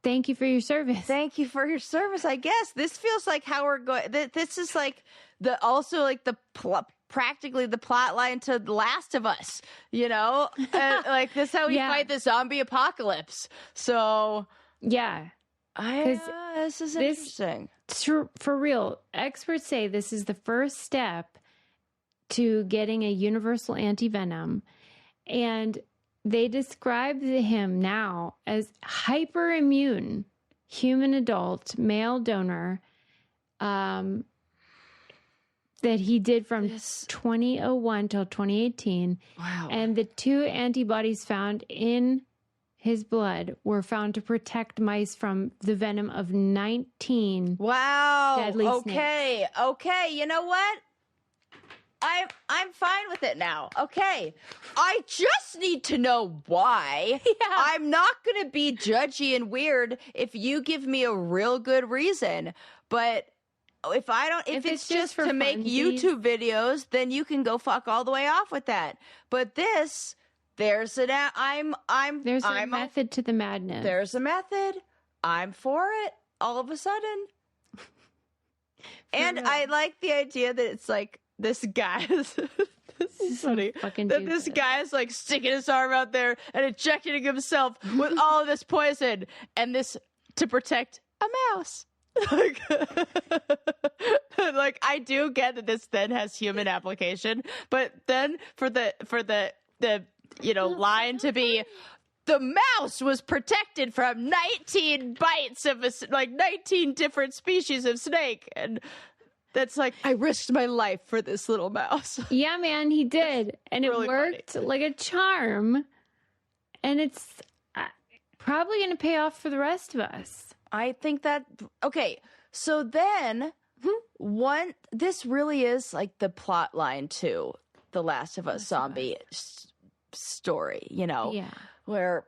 thank you for your service. Thank you for your service, I guess. This feels like how we're going. This is like practically the plot line to The Last of Us, like this is how we fight the zombie apocalypse. So yeah, this is interesting. For real, experts say this is the first step to getting a universal antivenom, and they describe him now as hyperimmune human adult male donor that he did from 2001 till 2018. Wow. And the 2 antibodies found in his blood were found to protect mice from the venom of 19 deadly snakes. Okay, you know what? I'm fine with it now. Okay. I just need to know why. Yeah. I'm not going to be judgy and weird if you give me a real good reason. But if it's just to make YouTube videos, then you can go fuck all the way off with that. But there's a method to the madness. There's a method. I'm for it all of a sudden. And I like the idea that it's like, this guy this is funny. That this guy is like sticking his arm out there and injecting himself with all of this poison, and this to protect a mouse. Like I do get that this then has human application, but then for the line to be the mouse was protected from 19 bites of 19 different species of snake, and that's like, I risked my life for this little mouse. Yeah, man, he did. And really it worked like a charm. And it's probably going to pay off for the rest of us. I think that, okay. So then, this really is like the plot line to The Last of Us zombie story, Yeah. Where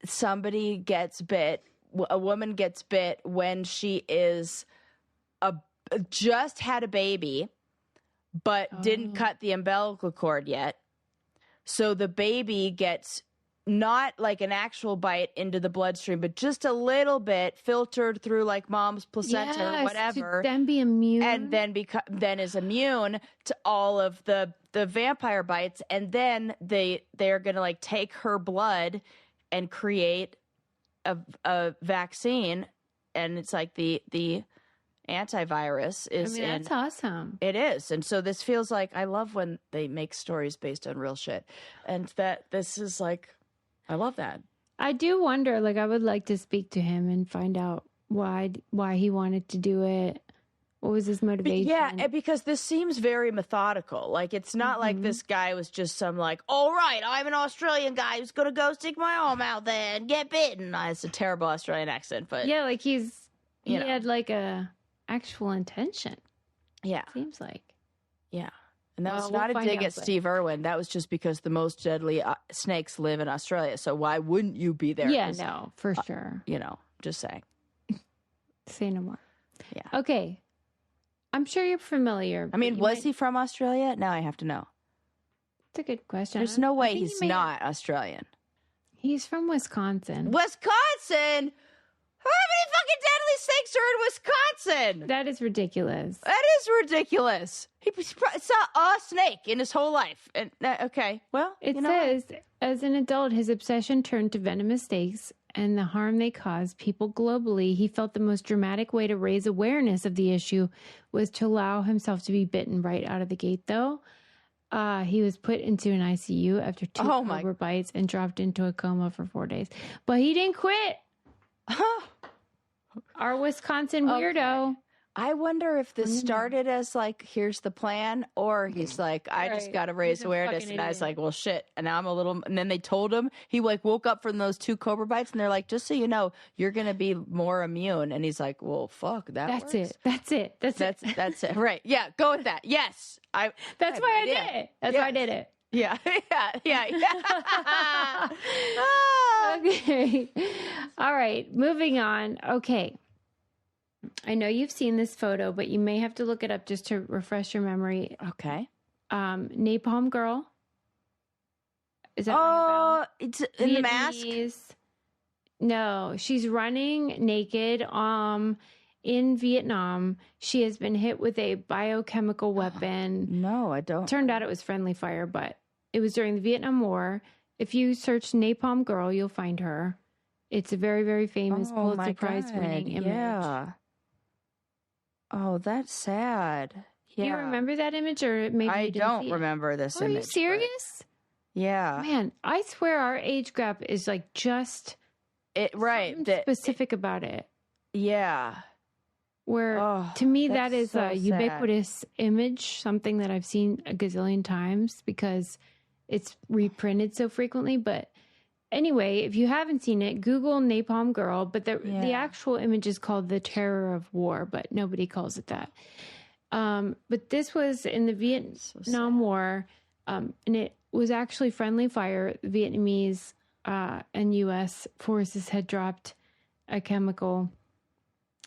somebody gets bit, a woman gets bit when she is just had a baby, but didn't cut the umbilical cord yet. So the baby gets not like an actual bite into the bloodstream, but just a little bit filtered through like mom's placenta or whatever. To then be immune. And then is immune to all of the vampire bites. And then they're going to like take her blood and create a vaccine. And it's like the antivirus is that's awesome. It is. And so this feels like, I love when they make stories based on real shit. And that this is like, I love that. I do wonder, like, I would like to speak to him and find out why he wanted to do it. What was his motivation? Yeah, because this seems very methodical. Like, it's not like this guy was just some like, all right, I'm an Australian guy who's going to go stick my arm out there and get bitten. It's a terrible Australian accent, but yeah, like he had like a actual intention. Yeah. Seems like. Yeah. And that was not a dig at Steve Irwin. That was just because the most deadly snakes live in Australia. So why wouldn't you be there? Yeah, no, for sure. Just saying. Say no more. Yeah. Okay. I'm sure you're familiar. I mean, was he from Australia? Now I have to know. It's a good question. There's no way he's not Australian. He's from Wisconsin. Wisconsin? How many fucking deadly snakes are in Wisconsin? That is ridiculous. That is ridiculous. He saw a snake in his whole life. And okay, well, it says, as an adult, his obsession turned to venomous snakes and the harm they cause people globally. He felt the most dramatic way to raise awareness of the issue was to allow himself to be bitten right out of the gate, though. He was put into an ICU after 2 cobra bites and dropped into a coma for 4 days. But he didn't quit. Our Wisconsin weirdo. I wonder if this started as like, here's the plan, or he's like, I just got to raise awareness. And I was like, well, shit. And now I'm a little, and then they told him, he like woke up from those 2 cobra bites and they're like, just so you know, you're going to be more immune. And he's like, well, fuck, that's works. It. That's it. That's it. Right. Yeah. Go with that. Yes. That's why I did it. That's why I did it. Yeah. Yeah. Okay. All right. Moving on. Okay. I know you've seen this photo, but you may have to look it up just to refresh your memory. Okay. Napalm Girl. Is that it's in the mask? No, she's running naked in Vietnam. She has been hit with a biochemical weapon. No, I don't. Turned out it was friendly fire, but it was during the Vietnam War. If you search Napalm Girl, you'll find her. It's a very, very famous Pulitzer Prize winning image. Yeah. Oh, that's sad. Yeah. Do you remember that image, or maybe I don't remember this image? Are you serious? Yeah. Man, I swear our age gap is like just specific about it. Yeah. Where to me that is so a ubiquitous image, something that I've seen a gazillion times because it's reprinted so frequently. But anyway, if you haven't seen it, Google Napalm Girl. But the actual image is called The Terror of War, but nobody calls it that. But this was in the Vietnam War, and it was actually friendly fire. Vietnamese and U.S. forces had dropped a chemical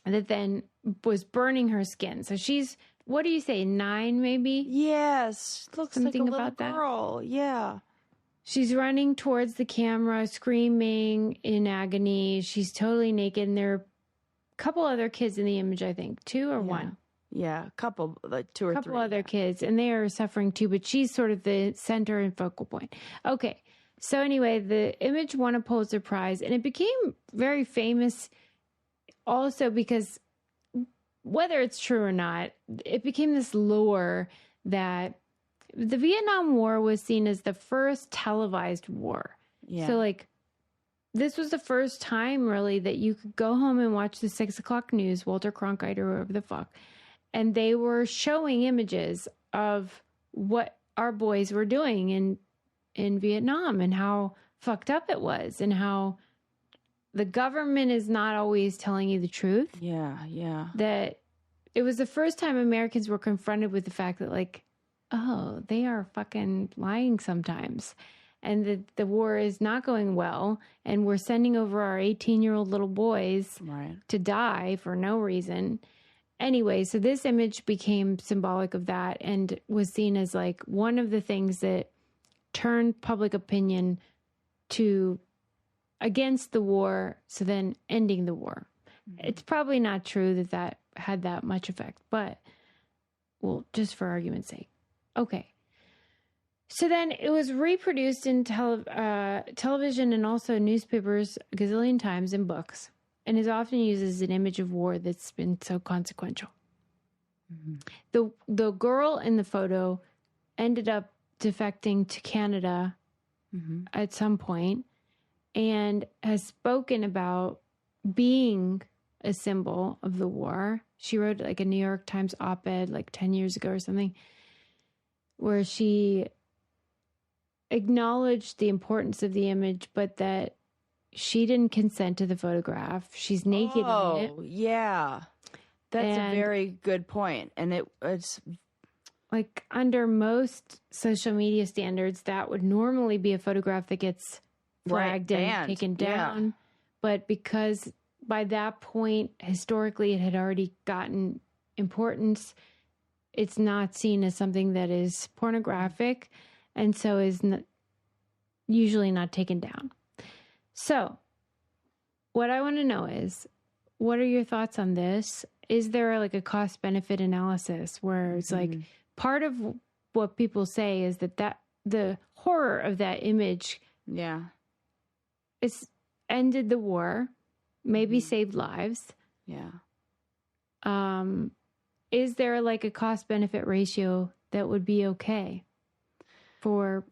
that then was burning her skin. So she's, what do you say, 9 maybe? Yes. Looks something like a about little girl. That. Yeah. She's running towards the camera, screaming in agony. She's totally naked. And there are a couple other kids in the image, I think. 2 or 1? Yeah, a couple, like 2 or 3. A couple other kids. And they are suffering too, but she's sort of the center and focal point. Okay. So anyway, the image won a Pulitzer Prize, and it became very famous also because, whether it's true or not, it became this lore that the Vietnam War was seen as the first televised war. Yeah. So like, this was the first time really that you could go home and watch the 6 o'clock news, Walter Cronkite or whoever the fuck, and they were showing images of what our boys were doing in Vietnam and how fucked up it was and how the government is not always telling you the truth. Yeah, yeah. That it was the first time Americans were confronted with the fact that, like, oh, they are fucking lying sometimes. And that the war is not going well. And we're sending over our 18-year-old little boys to die for no reason. Anyway, so this image became symbolic of that and was seen as like one of the things that turned public opinion to against the war, so then ending the war. Mm-hmm. It's probably not true that that had that much effect, but, well, just for argument's sake. Okay. So then it was reproduced in television and also newspapers a gazillion times in books, and is often used as an image of war that's been so consequential. Mm-hmm. The girl in the photo ended up defecting to Canada at some point and has spoken about being a symbol of the war. She wrote like a New York Times op-ed like 10 years ago or something, where she acknowledged the importance of the image, but that she didn't consent to the photograph. She's naked in it. Oh, yeah. That's a very good point. And it's like under most social media standards, that would normally be a photograph that gets flagged and taken down. Yeah. But because by that point, historically, it had already gotten importance, it's not seen as something that is pornographic, and so is usually not taken down. So what I want to know is, what are your thoughts on this? Is there like a cost-benefit analysis where it's like part of what people say is that the horror of that image it's ended the war, maybe saved lives. Yeah. Is there like a cost-benefit ratio that would be okay for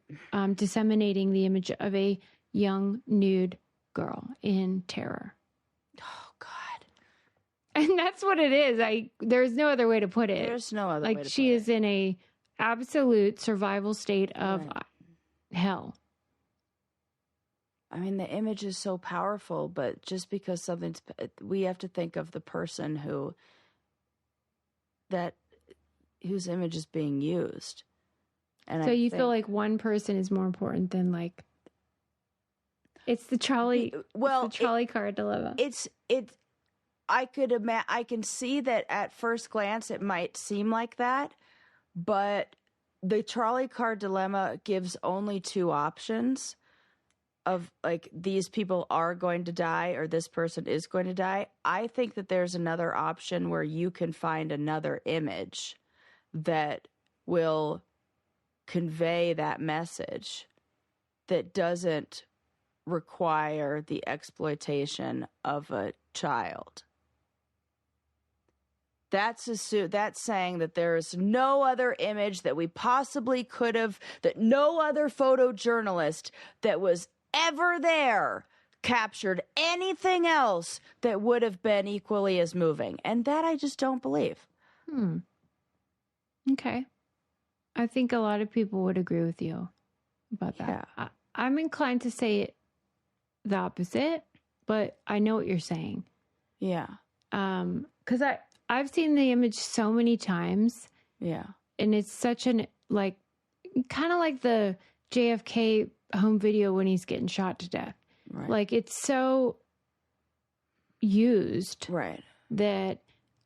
disseminating the image of a young nude girl in terror? Oh God. And that's what it is. There's no other way to put it. There's no other way to put it. Like she is in a absolute survival state of hell. I mean, the image is so powerful, but just because we have to think of the person whose image is being used. And so you feel like one person is more important than like, it's the trolley car dilemma. I can see that at first glance it might seem like that, but the trolley car dilemma gives only two options of like, these people are going to die or this person is going to die. I think that there's another option where you can find another image that will convey that message that doesn't require the exploitation of a child. That's saying that there is no other image that we possibly could have, that no other photojournalist that was ever there captured anything else that would have been equally as moving. And that I just don't believe. Okay. I think a lot of people would agree with you about that. Yeah. I'm inclined to say the opposite, but I know what you're saying. Yeah. Because I've seen the image so many times. Yeah. And it's such an, like, kind of like the JFK home video when he's getting shot to death. Right. Like, it's so used. Right. That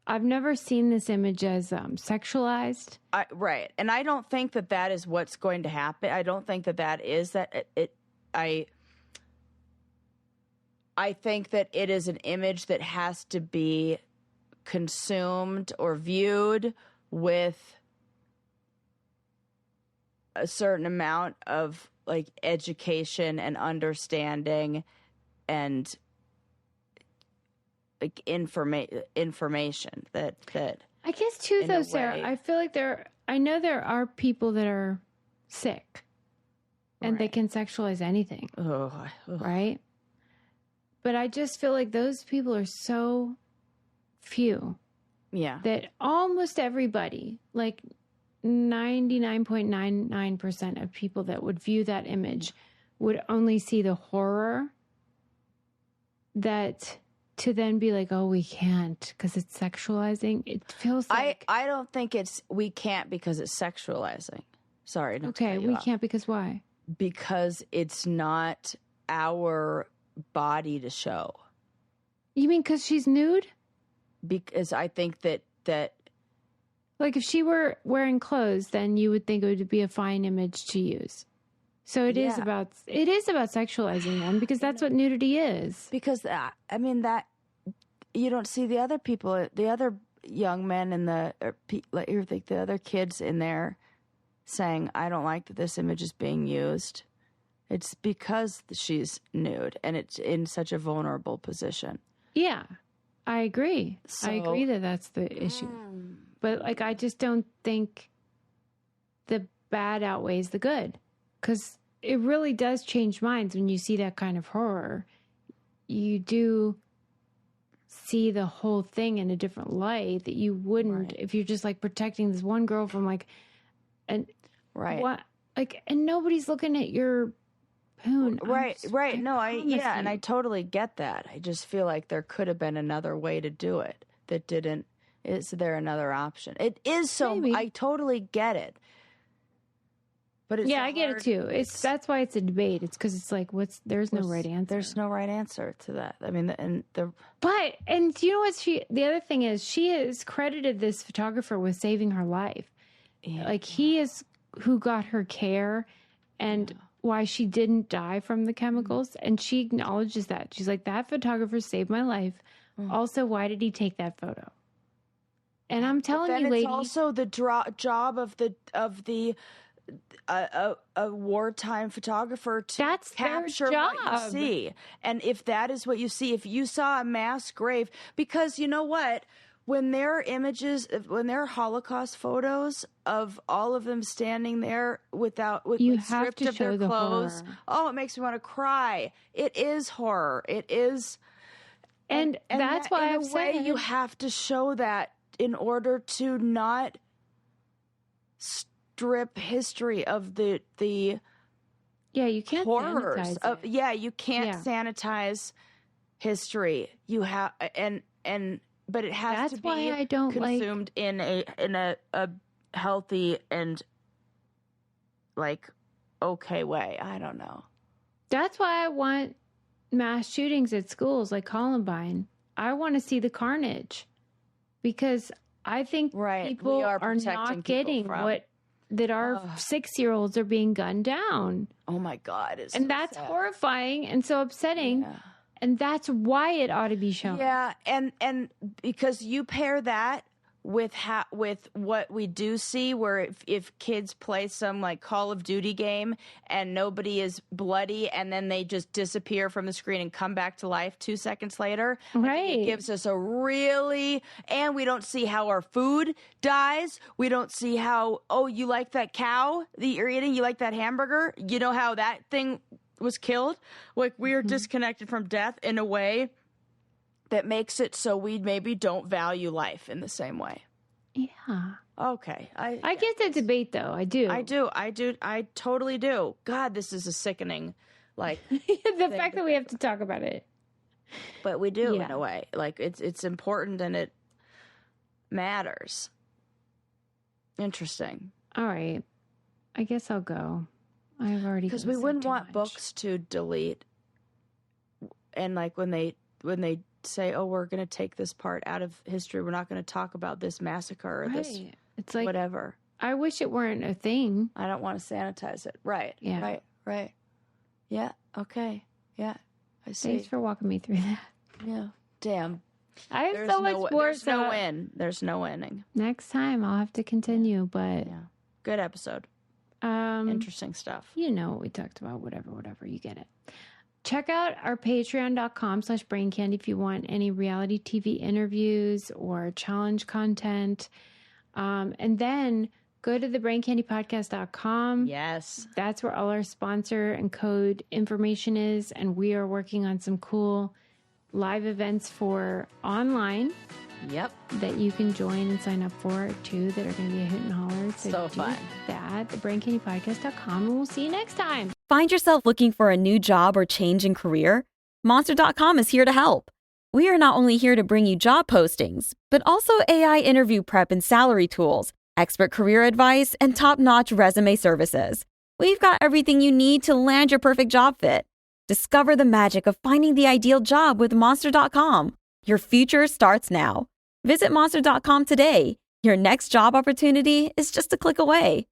I've never seen this image as sexualized. Right. And I don't think that is what's going to happen. I don't think that is that I think that it is an image that has to be consumed or viewed with a certain amount of like education and understanding and like information that I guess too though, Sarah, I feel like I know there are people that are sick and they can sexualize anything. Right? But I just feel like those people are so few. Yeah. That almost everybody, like 99.99% of people that would view that image would only see the horror, that to then be like, oh, we can't because it's sexualizing. It feels like... I don't think we can't because it's sexualizing. Sorry. Okay, we can't because why? Because it's not our body to show. You mean because she's nude? Because I think that like if she were wearing clothes, then you would think it would be a fine image to use. So it is about sexualizing them because that's what nudity is. Because I mean that you don't see the other people, the other young men and the other kids in there saying, I don't like that this image is being used. It's because she's nude and it's in such a vulnerable position. Yeah, I agree. I agree that that's the issue. But like, I just don't think the bad outweighs the good, because it really does change minds when you see that kind of horror. You do see the whole thing in a different light that you wouldn't if you're just like protecting this one girl from like, and what, like, and nobody's looking at your poon. Right. No, and I totally get that. I just feel like there could have been another way to do it that didn't. Is there another option? It is so. Maybe. I totally get it. But it's I get it too. That's why it's a debate. It's because it's like, there's no right answer. There's no right answer to that. I mean, and you know what? The other thing is, she has credited this photographer with saving her life. Yeah. Like, he is who got her care and why she didn't die from the chemicals. And she acknowledges that. She's like, that photographer saved my life. Also, why did he take that photo? And I'm telling you, lady, it's also the job of the a wartime photographer to capture what you see. And if that is what you see, if you saw a mass grave, because you know what, when there are Holocaust photos of all of them standing there with stripped of their clothes, it makes me want to cry. It is horror. It is. And that's why I've said you have to show that in order to not strip history of the you can't horrors sanitize of it. you can't sanitize history. You have but it has to be consumed in a healthy and like okay way. I don't know. That's why I want mass shootings at schools like Columbine. I want to see the carnage because I think people are not getting that our 6-year-olds are being gunned down. Oh my God. And that's horrifying and so upsetting. Yeah. And that's why it ought to be shown. Yeah. And because you pair that with what we do see, where if kids play some like Call of Duty game and nobody is bloody and then they just disappear from the screen and come back to life 2 seconds later, it gives us and we don't see how our food dies. We don't see how, you like that cow that you're eating? You like that hamburger? You know how that thing was killed? Like we are disconnected from death in a way that makes it so we maybe don't value life in the same way. Yeah. Okay. I get the debate, though. I do. I totally do. God, this is a sickening, like... the fact that we have to talk about it. But we do, in a way. Like, it's important and it matters. Interesting. All right. I guess I'll go. I've already... Because we wouldn't want books to delete. And, like, when they say, we're going to take this part out of history. We're not going to talk about this massacre or this it's like, whatever. I wish it weren't a thing. I don't want to sanitize it. Right. Yeah. Right. Yeah. Okay. Yeah. I see. Thanks for walking me through that. Yeah. Damn. I have so much more. There's no win. There's no winning. Next time I'll have to continue, but... Yeah. Good episode. Interesting stuff. You know what we talked about. Whatever. You get it. Check out our patreon.com/braincandy if you want any reality TV interviews or challenge content. And then go to thebraincandypodcast.com. Yes. That's where all our sponsor and code information is. And we are working on some cool live events for online. Yep. That you can join and sign up for too, that are going to be a hoot and holler. So fun. That, thebraincandypodcast.com, and we'll see you next time. Find yourself looking for a new job or change in career? Monster.com is here to help. We are not only here to bring you job postings, but also AI interview prep and salary tools, expert career advice, and top-notch resume services. We've got everything you need to land your perfect job fit. Discover the magic of finding the ideal job with Monster.com. Your future starts now. Visit Monster.com today. Your next job opportunity is just a click away.